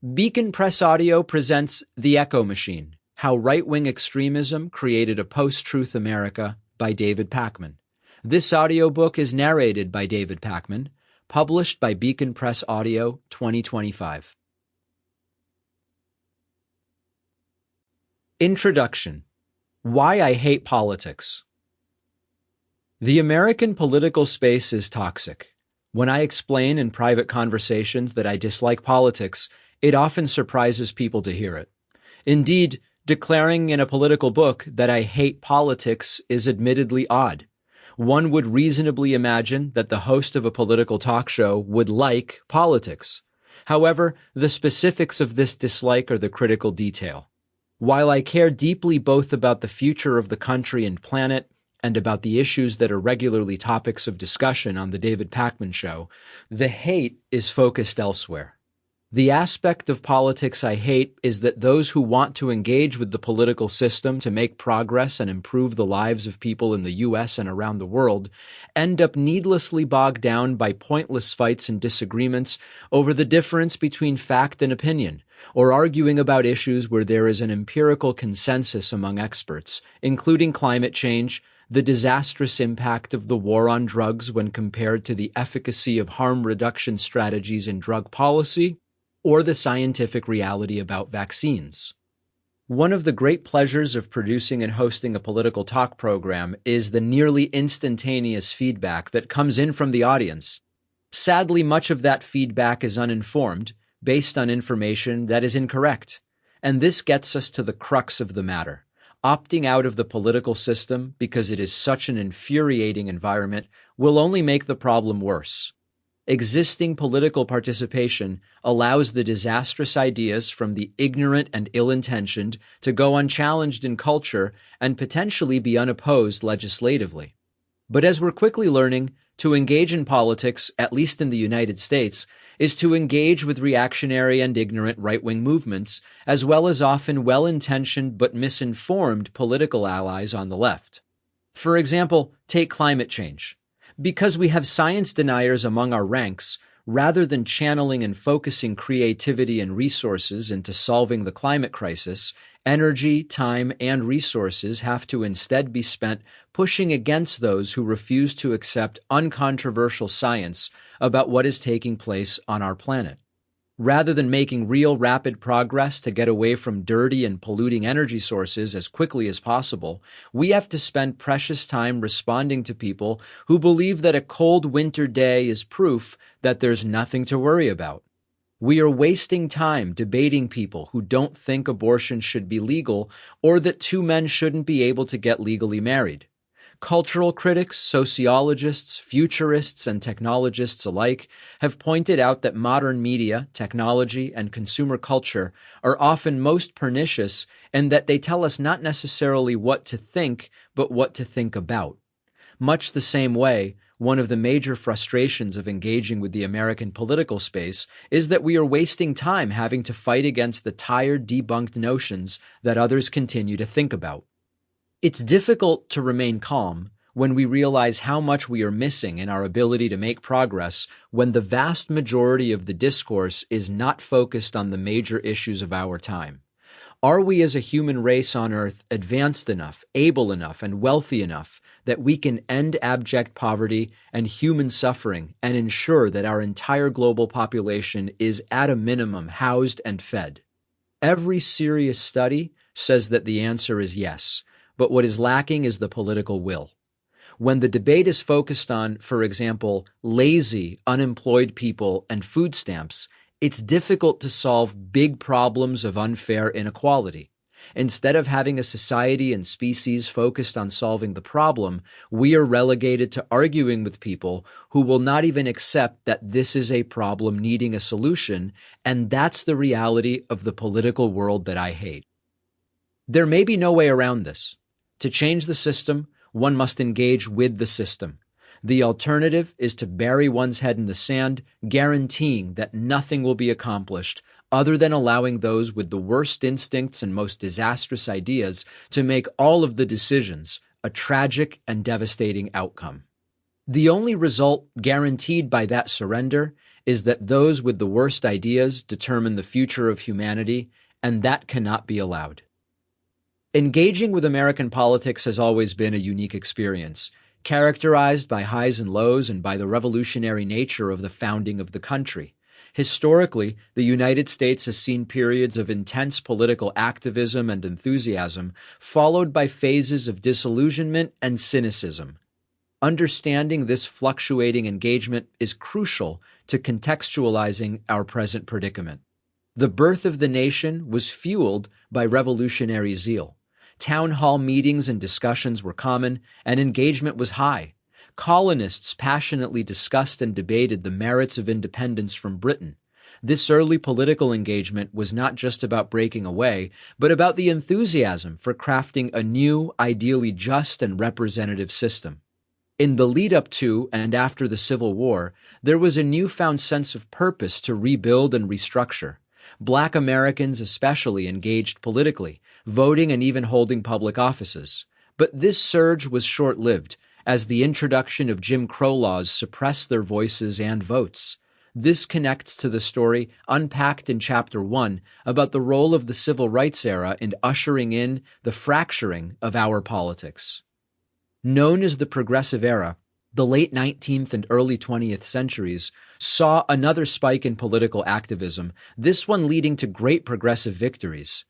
Beacon Press Audio presents The Echo Machine, How Right-Wing Extremism Created a Post-Truth America by David Pakman. This audiobook is narrated by David Pakman, published by Beacon Press Audio 2025. Introduction. Why I Hate Politics. The American political space is toxic. When I explain in private conversations that I dislike politics, it often surprises people to hear it. Indeed, declaring in a political book that I hate politics is admittedly odd. One would reasonably imagine that the host of a political talk show would like politics. However, the specifics of this dislike are the critical detail. While I care deeply both about the future of the country and planet and about the issues that are regularly topics of discussion on the David Pakman Show, the hate is focused elsewhere. The aspect of politics I hate is that those who want to engage with the political system to make progress and improve the lives of people in the U.S. and around the world end up needlessly bogged down by pointless fights and disagreements over the difference between fact and opinion, or arguing about issues where there is an empirical consensus among experts, including climate change, the disastrous impact of the war on drugs when compared to the efficacy of harm reduction strategies in drug policy, or the scientific reality about vaccines. One of the great pleasures of producing and hosting a political talk program is the nearly instantaneous feedback that comes in from the audience. Sadly, much of that feedback is uninformed, based on information that is incorrect. And this gets us to the crux of the matter. Opting out of the political system because it is such an infuriating environment will only make the problem worse. Existing political participation allows the disastrous ideas from the ignorant and ill-intentioned to go unchallenged in culture and potentially be unopposed legislatively. But as we're quickly learning, to engage in politics, at least in the United States, is to engage with reactionary and ignorant right-wing movements, as well as often well-intentioned but misinformed political allies on the left. For example, take climate change. Because we have science deniers among our ranks, rather than channeling and focusing creativity and resources into solving the climate crisis, energy, time, and resources have to instead be spent pushing against those who refuse to accept uncontroversial science about what is taking place on our planet. Rather than making real rapid progress to get away from dirty and polluting energy sources as quickly as possible, we have to spend precious time responding to people who believe that a cold winter day is proof that there's nothing to worry about. We are wasting time debating people who don't think abortion should be legal or that two men shouldn't be able to get legally married. Cultural critics, sociologists, futurists, and technologists alike have pointed out that modern media, technology, and consumer culture are often most pernicious and that they tell us not necessarily what to think, but what to think about. Much the same way, one of the major frustrations of engaging with the American political space is that we are wasting time having to fight against the tired, debunked notions that others continue to think about. It's difficult to remain calm when we realize how much we are missing in our ability to make progress when the vast majority of the discourse is not focused on the major issues of our time. Are we as a human race on Earth advanced enough, able enough, and wealthy enough that we can end abject poverty and human suffering and ensure that our entire global population is at a minimum housed and fed? Every serious study says that the answer is yes. But what is lacking is the political will. When the debate is focused on, for example, lazy, unemployed people and food stamps, it's difficult to solve big problems of unfair inequality. Instead of having a society and species focused on solving the problem, we are relegated to arguing with people who will not even accept that this is a problem needing a solution, and that's the reality of the political world that I hate. There may be no way around this. To change the system, one must engage with the system. The alternative is to bury one's head in the sand, guaranteeing that nothing will be accomplished other than allowing those with the worst instincts and most disastrous ideas to make all of the decisions, a tragic and devastating outcome. The only result guaranteed by that surrender is that those with the worst ideas determine the future of humanity, and that cannot be allowed. Engaging with American politics has always been a unique experience, characterized by highs and lows and by the revolutionary nature of the founding of the country. Historically, the United States has seen periods of intense political activism and enthusiasm, followed by phases of disillusionment and cynicism. Understanding this fluctuating engagement is crucial to contextualizing our present predicament. The birth of the nation was fueled by revolutionary zeal. Town hall meetings and discussions were common, and engagement was high. Colonists passionately discussed and debated the merits of independence from Britain. This early political engagement was not just about breaking away, but about the enthusiasm for crafting a new, ideally just and representative system. In the lead-up to and after the Civil War, there was a newfound sense of purpose to rebuild and restructure. Black Americans especially engaged politically, voting and even holding public offices. But this surge was short-lived, as the introduction of Jim Crow laws suppressed their voices and votes. This connects to the story unpacked in Chapter 1 about the role of the Civil Rights era in ushering in the fracturing of our politics. Known as the Progressive Era, the late 19th and early 20th centuries saw another spike in political activism, this one leading to great progressive victories.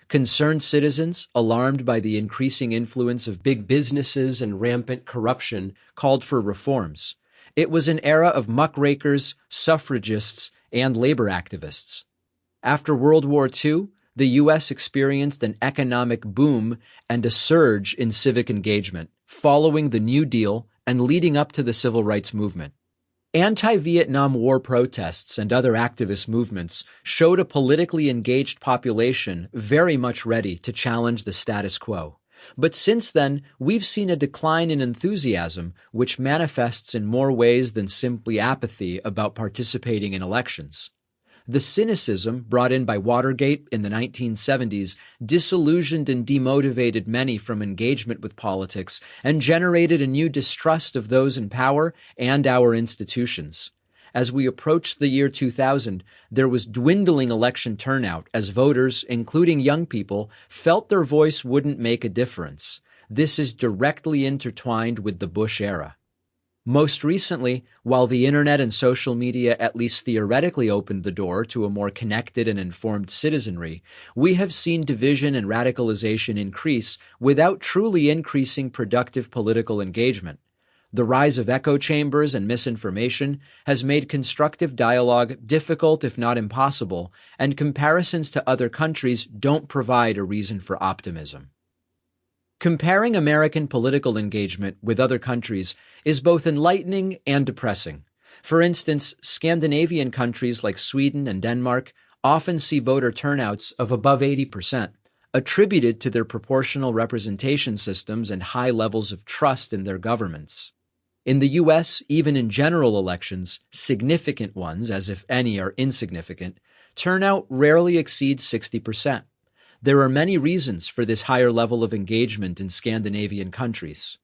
Concerned citizens, alarmed by the increasing influence of big businesses and rampant corruption, called for reforms. It was an era of muckrakers, suffragists, and labor activists. After World War II, the U.S. experienced an economic boom and a surge in civic engagement, following the New Deal and leading up to the Civil Rights Movement. Anti-Vietnam War protests and other activist movements showed a politically engaged population very much ready to challenge the status quo. But since then, we've seen a decline in enthusiasm, which manifests in more ways than simply apathy about participating in elections. The cynicism brought in by Watergate in the 1970s disillusioned and demotivated many from engagement with politics and generated a new distrust of those in power and our institutions. As we approached the year 2000, there was dwindling election turnout as voters, including young people, felt their voice wouldn't make a difference. This is directly intertwined with the Bush era. Most recently, while the internet and social media at least theoretically opened the door to a more connected and informed citizenry, we have seen division and radicalization increase without truly increasing productive political engagement. The rise of echo chambers and misinformation has made constructive dialogue difficult if not impossible, and comparisons to other countries don't provide a reason for optimism. Comparing American political engagement with other countries is both enlightening and depressing. For instance, Scandinavian countries like Sweden and Denmark often see voter turnouts of above 80%, attributed to their proportional representation systems and high levels of trust in their governments. In the U.S., even in general elections, significant ones, as if any are insignificant, turnout rarely exceeds 60%. There are many reasons for this higher level of engagement in Scandinavian countries.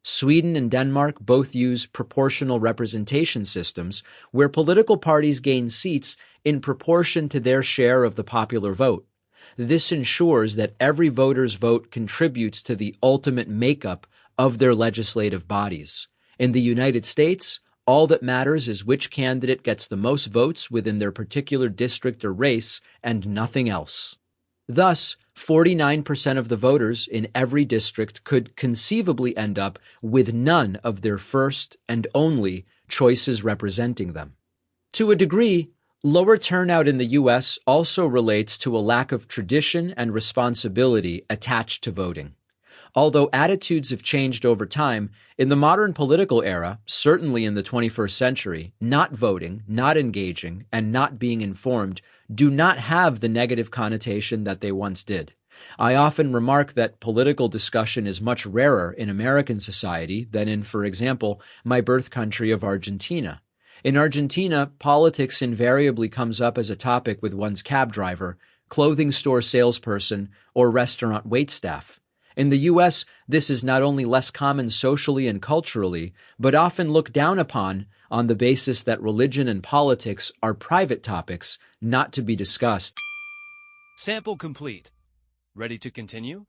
Sweden and Denmark both use proportional representation systems where political parties gain seats in proportion to their share of the popular vote. This ensures that every voter's vote contributes to the ultimate makeup of their legislative bodies. In the United States, all that matters is which candidate gets the most votes within their particular district or race and nothing else. Thus, 49% of the voters in every district could conceivably end up with none of their first and only choices representing them. To a degree, lower turnout in the U.S. also relates to a lack of tradition and responsibility attached to voting. Although attitudes have changed over time, in the modern political era, certainly in the 21st century, not voting, not engaging, and not being informed do not have the negative connotation that they once did. I often remark that political discussion is much rarer in American society than in, for example, my birth country of Argentina. In Argentina, politics invariably comes up as a topic with one's cab driver, clothing store salesperson, or restaurant waitstaff. In the U.S., this is not only less common socially and culturally, but often looked down upon on the basis that religion and politics are private topics not to be discussed. Sample complete. Ready to continue?